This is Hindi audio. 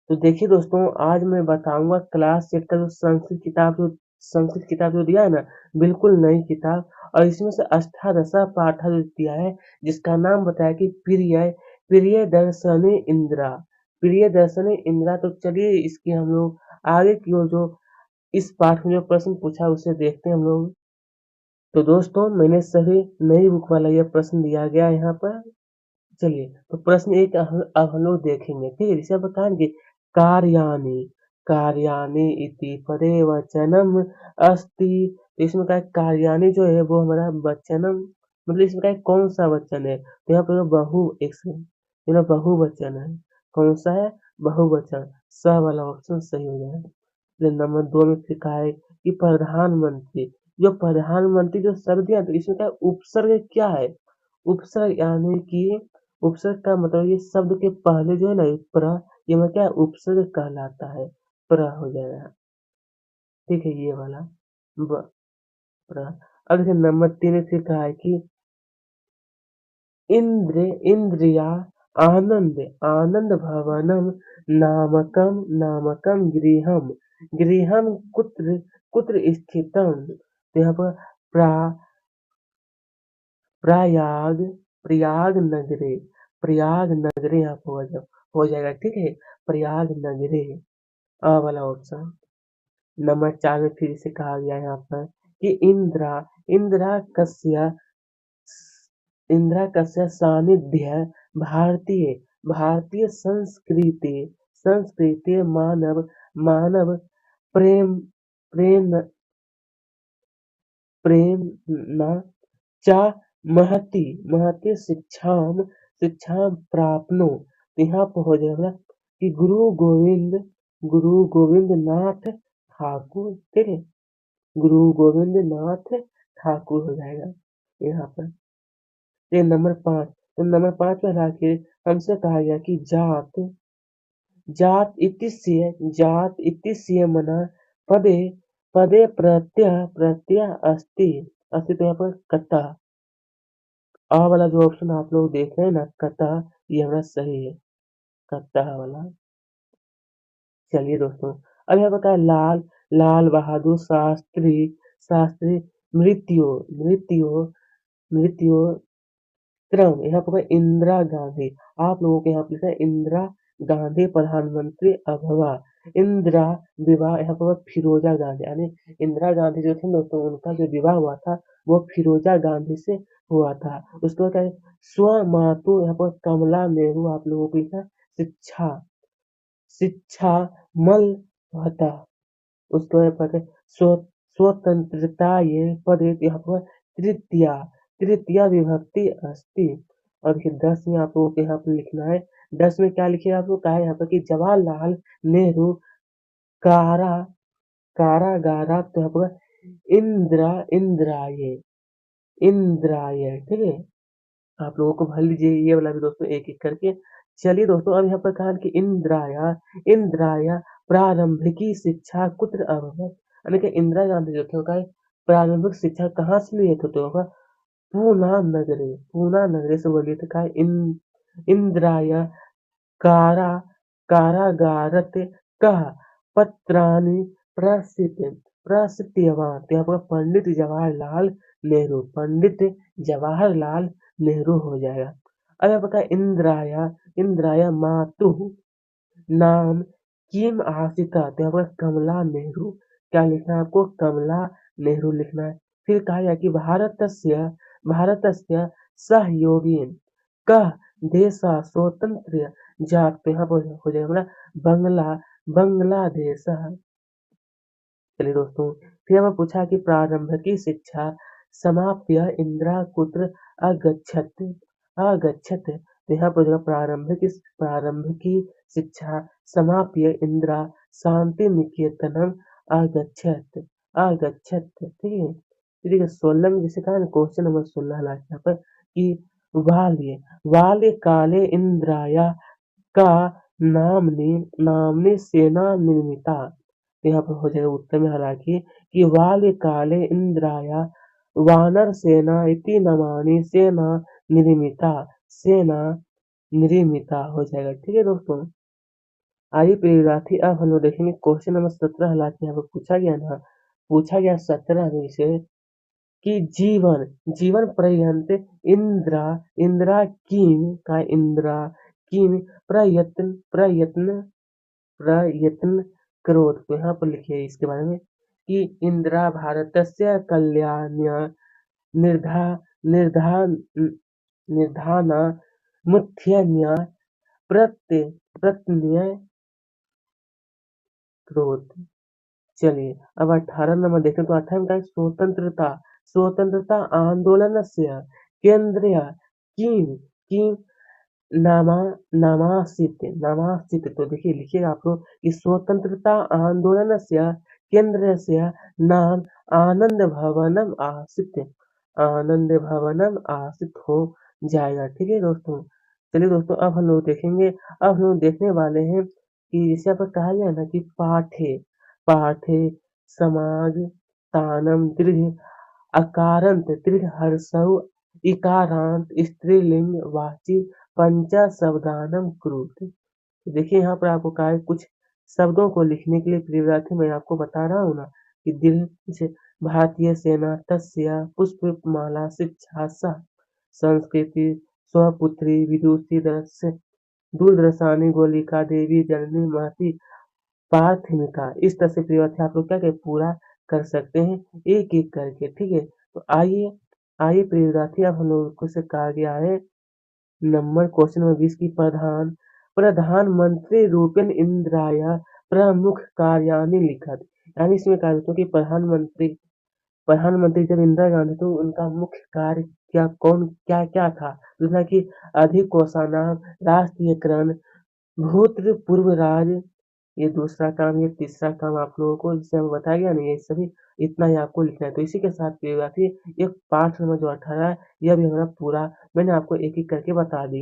तो देखिए दोस्तों, आज मैं बताऊँगा क्लास 8 का जो संस्कृत किताब जो दिया है ना, बिल्कुल नई किताब और इसमें से अष्टादशा पाठा जो दिया है, जिसका नाम बताया कि प्रियदर्शनी इंदिरा। प्रियदर्शनी इंदिरा। तो चलिए इसकी हम लोग आगे की ओर जो इस पाठ में जो प्रश्न पूछा है उसे देखते हैं हम लोग। तो दोस्तों, मैंने सभी नई बुक वाला यह प्रश्न दिया गया है यहाँ पर। चलिए, तो प्रश्न एक अब हम लोग देखेंगे, ठीक है? जिसे आप बताएंगे कार्याणि कार्याणि इति परे वचनम अस्ति। तो इसमें क्या है, कार्याणि जो है वो हमारा वचनम, मतलब इसमें क्या है, कौन सा वचन है? तो यहाँ पर बहु एक से बहुवचन है। कौन सा है? बहुवचन। स वाला ऑप्शन सही हो जाएगा। फिर नंबर 2 में फिर कहा है कि प्रधानमंत्री। जो प्रधानमंत्री जो शब्द है, तो इसमें क्या है, उपसर्ग क्या है? उपसर्ग यानी कि उपसर्ग का मतलब ये शब्द के पहले जो है ना प्र, ये मतलब क्या है, उपसर्ग कहलाता है। प्र हो जाएगा। ठीक है, ये वाला ब प्र। अब देखिए नंबर 3 में फिर कहा है कि इंद्रिया आनंद आनंद भवनम नामकम गृहम गृहम कुत्र कुत्र स्थितम। तो यहाँ पर प्रा प्रयाग प्रयाग नगरे प्रयाग नगरे यहाँ पर हो जाएगा। ठीक है, प्रयाग नगरे। अ वाला ऑप्शन। नंबर 4 में फिर से कहा गया है यहाँ पर कि इंद्रा कस्य इंदिरा कस्य सानिध्य भारतीय भारतीय संस्कृति संस्कृति मानव मानव प्रेम प्रेम प्रेरणा च महती महती शिक्षां प्राप्नो। तो यहाँ पर हो जाएगा कि गुरु गोविंद नाथ ठाकुर। ठीक है, गुरु गोविंद नाथ ठाकुर हो जाएगा यहाँ पर। ये नंबर 5। तो नंबर 5 में लाके हमसे कहा गया कि जात इतिस्य मना पदे पदे प्रत्यय अस्ति। तो यहाँ पर कता आ वाला जो ऑप्शन आप लोग देख रहे हैं ना, कता, ये हमारा सही है। कता वाला। चलिए दोस्तों, अब यहाँ पर क्या है, लाल लाल बहादुर शास्त्री शास्त्री मृत्यु मृत्यु मृत्यु क्रम। यहाँ पर इंदिरा गांधी। आप लोगों के यहाँ पर लिखा है इंदिरा गांधी प्रधानमंत्री अभवा। इंदिरा विवाह, यहाँ पर फिरोजा गांधी, यानी इंदिरा गांधी जो थे दोस्तों, उनका जो विवाह हुआ था वो फिरोजा गांधी से हुआ था। उसके बाद क्या है, स्व मातु, यहाँ पर कमला नेहरू। आप लोगों को लिखा है शिक्षा शिक्षा मल भत्ता। उसके बाद पढ़ते हैं, स्वतंत्रता ये पद यहाँ पर तृतीया तृतीया विभक्ति अस्ति। और देखिए 10 में आप लोगों को यहाँ पर लिखना है। 10 में क्या लिखे आप लोग, कहा है यहाँ पर कि जवाहरलाल नेहरू कारा कारागारा। तो यहाँ पर इंदिराए। ठीक है, आप लोगों को भर लीजिए ये वाला भी दोस्तों एक एक करके। चलिए दोस्तों, अब यहाँ पर कहा कि इंदिराया प्रारंभिकी शिक्षा कुत्र अभवत। यानी कि इंदिरा गांधी जो थे उनका प्रारंभिक शिक्षा कहाँ से लिए थे? तो होगा पूना नगरे से वो लिए थे। कहा इंदिराया कारा कारागारत कः पत्राणि प्रसिद्धवान। तो यहाँ पर पंडित जवाहरलाल नेहरू हो जाएगा। अब यहाँ पर इंदिराया मातुः नाम किम आसिता। तो यहाँ पर कमला नेहरू। क्या लिखना है आपको? कमला नेहरू लिखना है। फिर कहा गया कि भारतस्य सहयोगी कः देशः स्वतंत्र जात। तो यहाँ पर हो जाएगा हमारा बांग्लादेश। चलिए दोस्तों, फिर हमें पूछा कि प्रारंभिक शिक्षा समाप्य इंदिरा कुत्र अगच्छत अगच्छत। तो यहाँ पर जो प्रारंभिक शिक्षा समाप्य इंदिरा शांति निकेतनम अगच्छत अगच्छत। ठीक है, ठीक है। 16 में जैसे कहा ना, क्वेश्चन नंबर 16 लास्ट यहाँ पर कि बाल्य बाल्य काले इंदिराया का नामनी नामनी सेना निर्मिता। तो यहाँ पर हो जाएगा उत्तर में हालांकि कि बाल्यकाले इंदिराया वानर सेना इति नामानि सेना निर्मिता हो जाएगा। ठीक है दोस्तों, आइए प्रिय विद्यार्थी अब हम लोग देखेंगे क्वेश्चन नंबर 17 हालांकि यहाँ पर पूछा गया ना, पूछा गया 17 में से कि जीवन जीवन पर्यंत इंद्रा इंद्रा किम प्रयत्न प्रयत्न प्रयत्न करोति। तो यहाँ पर लिखिए इसके बारे में कि इंदिरा भारतस्य कल्याणाय निर्धा निर्धा निर्धानामुत्थानाय प्रत्यय करोति। चलिए अब 18 नंबर देखें तो 18 में क्या है? स्वतंत्रता स्वतंत्रता आंदोलनस्य केंद्रीय किम किम नामा नामासीत्। तो देखिए लिखिएगा आप लोग कि स्वतंत्रता आंदोलनस्य केंद्रस्य नाम आनंद भवनम आसीत्। आनंद भवनम आसीत् हो जाएगा। ठीक है दोस्तों। चलिए दोस्तों अब हम लोग देखेंगे, अब हम लोग देखने वाले हैं कि जैसे यहाँ पर कहा गया ना कि पाठे पाठे समाज तानम दृढ़ अकारांत दृढ़ हर्षौ इकारांत स्त्रीलिंग वाची पंचा शब्दानम कुरुते। देखिए यहाँ पर आपको कहा है कुछ शब्दों को लिखने के लिए प्रिय विद्यार्थी मैं आपको बता रहा हूँ ना कि दिल जैसे भारतीय सेना तस्य पुष्पमाला शिक्षा सह संस्कृति स्वपुत्री विदुषी दर्श दूरदर्शानी गोलिका देवी जननी महती प्राथमिका। इस तरह से प्रिय विद्यार्थी आप लोग क्या क्या पूरा कर सकते हैं एक एक करके। ठीक है तो आइए आइए प्रिय विद्यार्थी अब हम लोग को से कहा गया है नंबर क्वेश्चन नंबर 20 की प्रधानमंत्री रूपेण इंदिराय प्रमुख कार्यानि लिखत। यानी इसमें कहा जाता है कि प्रधानमंत्री जब इंदिरा गांधी तो उनका मुख्य कार्य क्या क्या था। दूसरा कि अधिक कोषानाम राष्ट्रीयकरण भूतपूर्व राज, ये दूसरा काम, ये तीसरा काम आप लोगों को जिससे हमें बताया गया नहीं, ये सभी इतना ही आपको लिखना है। तो इसी के साथ प्रिय विद्यार्थी एक पाठ नंबर जो 18 है यह भी हमारा पूरा मैंने आपको एक एक करके बता दिया।